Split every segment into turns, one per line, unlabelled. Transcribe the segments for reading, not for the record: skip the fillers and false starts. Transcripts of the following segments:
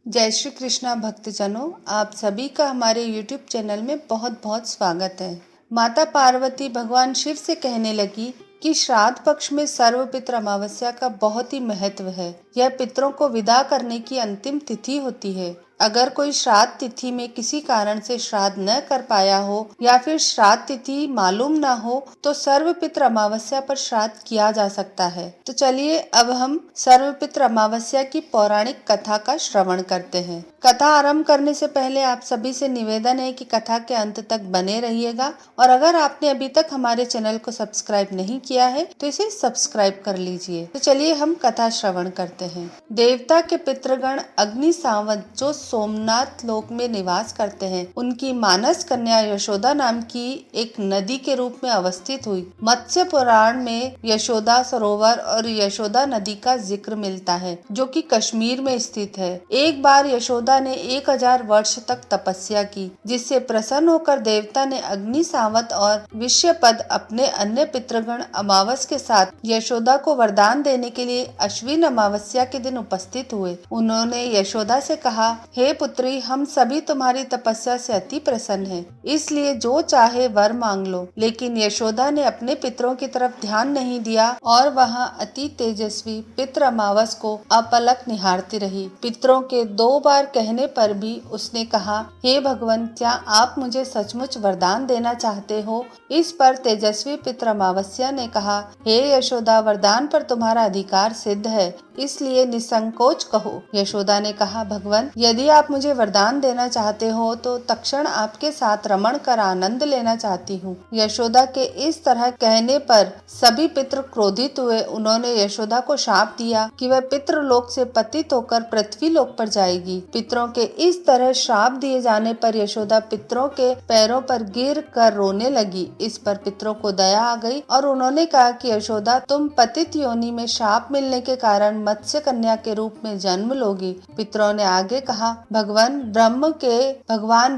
जय श्री कृष्णा भक्तजनों, आप सभी का हमारे YouTube चैनल में बहुत बहुत स्वागत है। माता पार्वती भगवान शिव से कहने लगी कि श्राद्ध पक्ष में सर्वपित्र अमावस्या का बहुत ही महत्व है। यह पितरों को विदा करने की अंतिम तिथि होती है। अगर कोई श्राद्ध तिथि में किसी कारण से श्राद्ध न कर पाया हो या फिर श्राद्ध तिथि मालूम न हो तो सर्वपित्र अमावस्या पर श्राद्ध किया जा सकता है। तो चलिए अब हम सर्वपित्र अमावस्या की पौराणिक कथा का श्रवण करते हैं। कथा आरंभ करने से पहले आप सभी से निवेदन है कि कथा के अंत तक बने रहिएगा और अगर आपने अभी तक हमारे चैनल को सब्सक्राइब नहीं किया है तो इसे सब्सक्राइब कर लीजिए। तो चलिए हम कथा श्रवण करते हैं। देवता के पितृगण अग्नि सावंत जो सोमनाथ लोक में निवास करते हैं, उनकी मानस कन्या यशोदा नाम की एक नदी के रूप में अवस्थित हुई। मत्स्य पुराण में यशोदा सरोवर और यशोदा नदी का जिक्र मिलता है जो कि कश्मीर में स्थित है। एक बार यशोदा ने 1000 वर्ष तक तपस्या की, जिससे प्रसन्न होकर देवता ने अग्नि सावंत और विश्वपद अपने अन्य पितृगण अमावस के साथ यशोदा को वरदान देने के लिए अश्विन अमावस्या के दिन उपस्थित हुए। उन्होंने यशोदा से कहा, हे पुत्री, हम सभी तुम्हारी तपस्या से अति प्रसन्न हैं, इसलिए जो चाहे वर मांग लो। लेकिन यशोदा ने अपने पितरों की तरफ ध्यान नहीं दिया और वहां अति तेजस्वी पितृ अमावस को अपलक निहारती रही। पितरों के 2 बार कहने पर भी उसने कहा, हे भगवान, क्या आप मुझे सचमुच वरदान देना चाहते हो? इस पर तेजस्वी पितृ अमावस्या ने कहा, हे यशोदा, वरदान पर तुम्हारा अधिकार सिद्ध है, इसलिए निसंकोच कहो। यशोदा ने कहा, भगवान, यदि आप मुझे वरदान देना चाहते हो तो तत्क्षण आपके साथ रमण कर आनंद लेना चाहती हूँ। यशोदा के इस तरह कहने पर सभी पितृ क्रोधित हुए। उन्होंने यशोदा को शाप दिया कि वह पितृलोक से पतित होकर पृथ्वी लोक पर जाएगी। पितरों के इस तरह श्राप दिए जाने पर यशोदा पितरों के पैरों पर गिर कर रोने लगी। इस पर पितरों को दया आ गई और उन्होंने कहा कि यशोदा, तुम पतित योनि में शाप मिलने के कारण मत्स्य कन्या के रूप में जन्म लोगी। पितरों ने आगे कहा, भगवान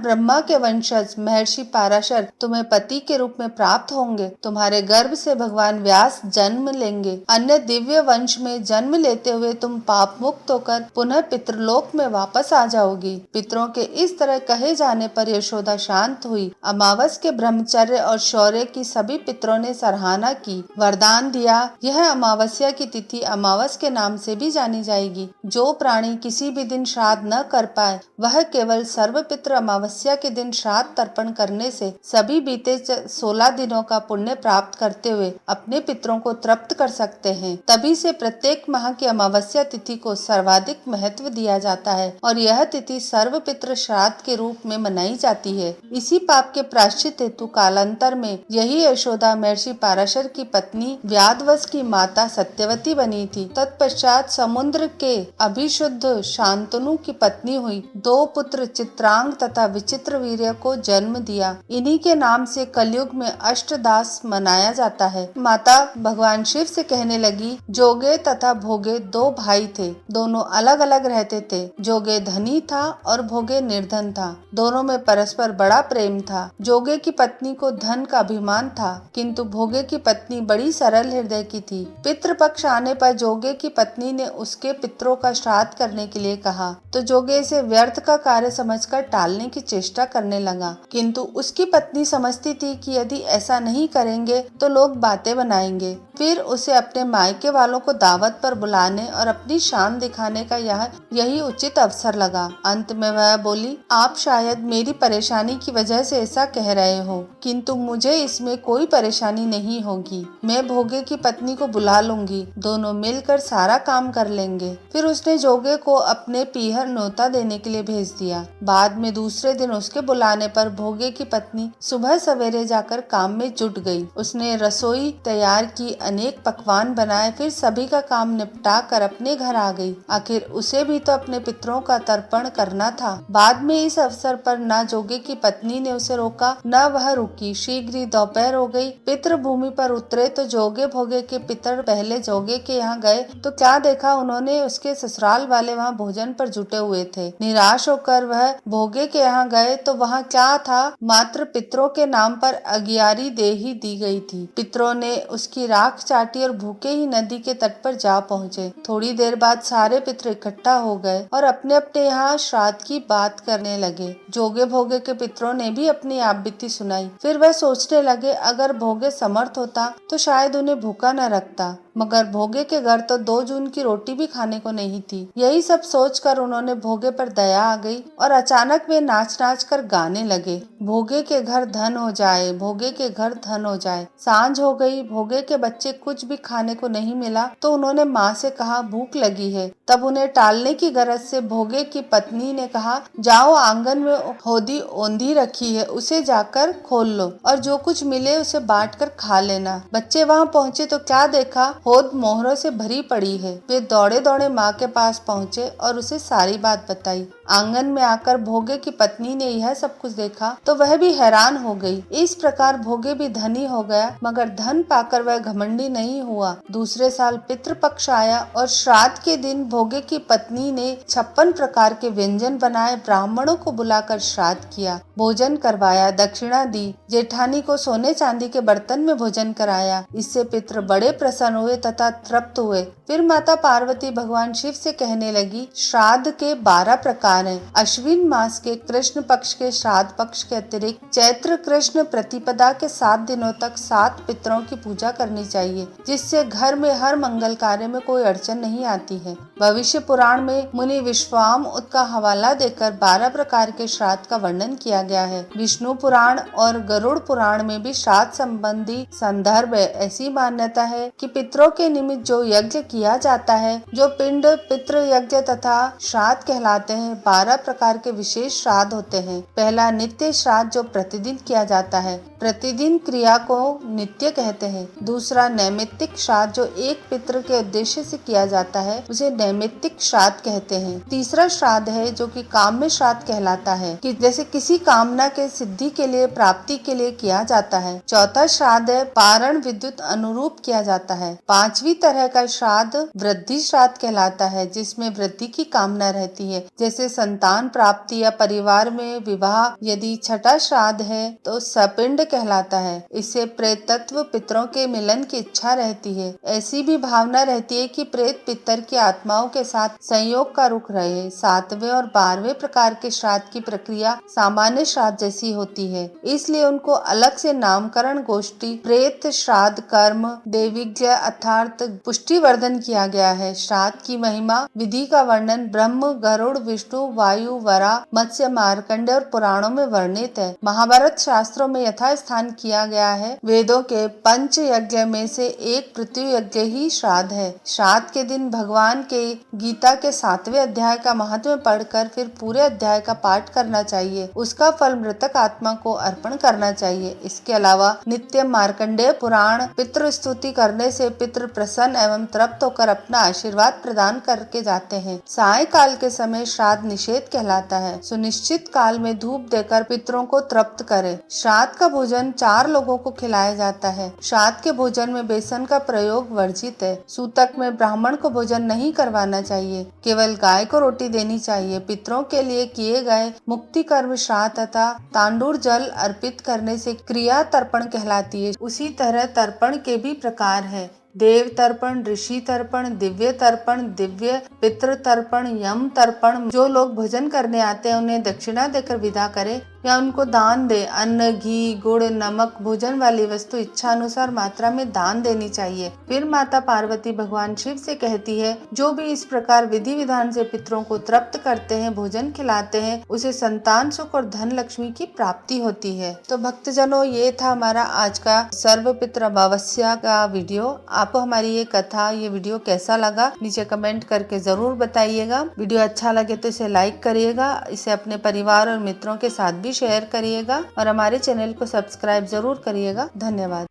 ब्रह्मा के वंशज महर्षि पाराशर तुम्हें पति के रूप में प्राप्त होंगे। तुम्हारे गर्भ से भगवान व्यास जन्म लेंगे। अन्य दिव्य वंश में जन्म लेते हुए तुम पाप मुक्त होकर पुनः पितृलोक में वापस आ जाओगी। पितरों के इस तरह कहे जाने पर यशोदा शांत हुई। अमावस के ब्रह्मचर्य और शौर्य की सभी पितरों ने सराहना की, वरदान दिया। यह अमावस्या की तिथि अमावस के नाम से भी जानी जाएगी। जो प्राणी किसी भी दिन श्राद्ध न कर पाए वह केवल सर्वपित्र अमावस्या के दिन श्राद्ध तर्पण करने से सभी बीते 16 दिनों का पुण्य प्राप्त करते हुए अपने पितरों को तृप्त कर सकते हैं। तभी से प्रत्येक माह की अमावस्या तिथि को सर्वाधिक महत्व दिया जाता है और यह तिथि सर्वपित्र श्राद्ध के रूप में मनाई जाती है। इसी पाप के प्रायश्चित हेतु कालांतर में यही यशोदा महर्षि पाराशर की पत्नी व्याधवस की माता सत्यवती बनी थी। तत्पश्चात समुद्र के अभिशुद्ध शांतनु की पत्नी हुई। 2 पुत्र चित्रांग तथा विचित्र वीर्य को जन्म दिया। इन्हीं के नाम से कलयुग में अष्टदास मनाया जाता है। माता भगवान शिव से कहने लगी, जोगे तथा भोगे 2 भाई थे। दोनों अलग अलग रहते थे। जोगे धनी था और भोगे निर्धन था। दोनों में परस्पर बड़ा प्रेम था। जोगे की पत्नी को धन का अभिमान था, किंतु भोगे की पत्नी बड़ी सरल हृदय की थी। पितृपक्ष आने पर जोगे की पत्नी ने उसके पितरों का श्राद्ध करने के लिए कहा तो जोगे इसे व्यर्थ का कार्य समझकर टालने की चेष्टा करने लगा, किंतु उसकी पत्नी समझती थी कि यदि ऐसा नहीं करेंगे तो लोग बातें बनाएंगे। फिर उसे अपने मायके वालों को दावत पर बुलाने और अपनी शान दिखाने का यही उचित अवसर लगा। अंत में वह बोली, आप शायद मेरी परेशानी की वजह से ऐसा कह रहे हो, किंतु मुझे इसमें कोई परेशानी नहीं होगी। मैं भोगे की पत्नी को बुला लूंगी, दोनों मिलकर सारा काम कर लेंगे। फिर उसने जोगे को अपने पीहर न्योता देने के लिए भेज दिया। बाद में दूसरे दिन उसके बुलाने पर भोगे की पत्नी सुबह सवेरे जाकर काम में जुट गई। उसने रसोई तैयार की, अनेक पकवान बनाए, फिर सभी का काम निपटा कर अपने घर आ गई। आखिर उसे भी तो अपने पितरों का तर्पण करना था। बाद में इस अवसर पर न जोगे की पत्नी ने उसे रोका न वह रुकी। शीघ्र ही दोपहर हो गई। पितृ भूमि पर उतरे तो जोगे भोगे के पितर पहले जोगे के यहाँ गए तो क्या देखा, उन्होंने उसके ससुराल वाले वहाँ भोजन पर जुटे हुए थे। निराश होकर वह भोगे के यहाँ गए तो वहाँ क्या था, मात्र पितरों के नाम पर अगियारी दे ही दी गई थी। पितरों ने उसकी राख राख चाटी और भूखे ही नदी के तट पर जा पहुँचे। थोड़ी देर बाद सारे पितृ इकट्ठा हो गए और अपने अपने यहाँ श्राद्ध की बात करने लगे। जोगे भोगे के पितरों ने भी अपनी आप बीती सुनाई। फिर वह सोचने लगे अगर भोगे समर्थ होता तो शायद उन्हें भूखा न रखता, मगर भोगे के घर तो 2 जून की रोटी भी खाने को नहीं थी। यही सब सोचकर उन्होंने भोगे पर दया आ गई और अचानक वे नाच नाच कर गाने लगे, भोगे के घर धन हो जाए, भोगे के घर धन हो जाए। सांझ हो गई, भोगे के बच्चे कुछ भी खाने को नहीं मिला तो उन्होंने माँ से कहा भूख लगी है। तब उन्हें टालने की गरज से भोगे की पत्नी ने कहा जाओ आंगन में होदी ओंधी रखी है, उसे जाकर खोल लो और जो कुछ मिले उसे बांट कर खा लेना। बच्चे वहाँ पहुँचे तो क्या देखा, होद मोहरों से भरी पड़ी है। वे दौड़े दौड़े माँ के पास पहुँचे और उसे सारी बात बताई। आंगन में आकर भोगे की पत्नी ने यह सब कुछ देखा तो वह भी हैरान हो गई। इस प्रकार भोगे भी धनी हो गया, मगर धन पाकर वह घमंडी नहीं हुआ। दूसरे साल पितृपक्ष आया और श्राद्ध के दिन भोगे की पत्नी ने 56 प्रकार के व्यंजन बनाए, ब्राह्मणों को बुलाकर श्राद्ध किया, भोजन करवाया, दक्षिणा दी। जेठानी को सोने चांदी के बर्तन में भोजन कराया। इससे पितृ बड़े प्रसन्न हुए तथा तृप्त हुए। फिर माता पार्वती भगवान शिव से कहने लगी श्राद्ध के 12 प्रकार हैं। अश्विन मास के कृष्ण पक्ष के श्राद्ध पक्ष के अतिरिक्त चैत्र कृष्ण प्रतिपदा के 7 दिनों तक 7 पितरों की पूजा करनी चाहिए, जिससे घर में हर मंगल कार्य में कोई अड़चन नहीं आती है। भविष्य पुराण में मुनि विश्वामित्र का हवाला देकर 12 प्रकार के श्राद्ध का वर्णन किया गया है। विष्णु पुराण और गरुड़ पुराण में भी श्राद्ध संबंधी संदर्भ है। ऐसी मान्यता है कि पितरों के निमित्त जो यज्ञ किया जाता है, जो पिंड पितृ यज्ञ तथा श्राद्ध कहलाते हैं। 12 प्रकार के विशेष श्राद्ध होते हैं। पहला नित्य श्राद्ध जो प्रतिदिन किया जाता है, प्रतिदिन क्रिया को नित्य कहते हैं। दूसरा नैमित्तिक श्राद्ध जो एक पितृ के उद्देश्य से किया जाता है, उसे नैमित्तिक श्राद्ध कहते हैं। तीसरा श्राद्ध है जो कि काम्य श्राद्ध कहलाता है, कि जैसे किसी कामना के सिद्धि के लिए, प्राप्ति के लिए किया जाता है। चौथा श्राद्ध है पारण विद्युत अनुरूप किया जाता है। 5वीं तरह का श्राद्ध वृद्धि श्राद्ध कहलाता है, जिसमें वृद्धि की कामना रहती है, जैसे संतान प्राप्ति या परिवार में विवाह। यदि छठा श्राद्ध है तो सपिंड कहलाता है। इससे प्रेतत्व पितरों के मिलन की इच्छा रहती है। ऐसी भी भावना रहती है कि प्रेत पितर की आत्माओं के साथ संयोग का रुख रहे। 7वें और 12वें प्रकार के श्राद्ध की प्रक्रिया सामान्य श्राद्ध जैसी होती है, इसलिए उनको अलग से नामकरण गोष्ठी प्रेत श्राद्ध कर्म देविज्ञ अर्थात पुष्टिवर्धन किया गया है। श्राद्ध की महिमा विधि का वर्णन ब्रह्म, गरुड़, विष्णु, वायु, वरा, मत्स्य, मार्कंडे और पुराणों में वर्णित है। महाभारत शास्त्रों में यथास्थान किया गया है। वेदों के 5 यज्ञ में से एक पृथ्वी यज्ञ ही श्राद्ध है। श्राद्ध के दिन भगवान के गीता के 7वें अध्याय का महत्व पढ़कर फिर पूरे अध्याय का पाठ करना चाहिए। उसका फल मृतक आत्मा को अर्पण करना चाहिए। इसके अलावा नित्य मार्कंडेय पुराण पितृ स्तुति करने से पितृ प्रसन्न एवं तृप्त होकर अपना आशीर्वाद प्रदान करके जाते हैं। साय काल के समय श्राद्ध निषेध कहलाता है। सुनिश्चित काल में धूप देकर पितरों को तृप्त करे। श्राद्ध का भोजन 4 लोगों को खिलाया जाता है। श्राद्ध के भोजन में बेसन का प्रयोग वर्जित है। सूतक में ब्राह्मण को भोजन नहीं करवाना चाहिए, केवल गाय को रोटी देनी चाहिए। पितरों के लिए किए गए मुक्ति कर्म श्राद्ध तथा तांडूर जल अर्पित करने से क्रिया तर्पण कहलाती है। उसी तरह तर्पण के भी प्रकार है। देव तर्पण, ऋषि तर्पण, दिव्य तर्पण, दिव्य पितृ तर्पण, यम तर्पण। जो लोग भोजन करने आते हैं उन्हें दक्षिणा देकर विदा करे या उनको दान दे। अन्न, घी, गुड़, नमक, भोजन वाली वस्तु इच्छा अनुसार मात्रा में दान देनी चाहिए। फिर माता पार्वती भगवान शिव से कहती है जो भी इस प्रकार विधि विधान से पितरों को तृप्त करते हैं, भोजन खिलाते हैं, उसे संतान सुख और धन लक्ष्मी की प्राप्ति होती है। तो भक्तजनों, ये था हमारा आज का सर्व पितृ अमावस्या का वीडियो। आपको हमारी ये कथा, ये वीडियो कैसा लगा नीचे कमेंट करके जरूर बताइएगा। वीडियो अच्छा लगे तो इसे लाइक करिएगा, इसे अपने परिवार और मित्रों के साथ भी शेयर करिएगा और हमारे चैनल को सब्सक्राइब जरूर करिएगा। धन्यवाद।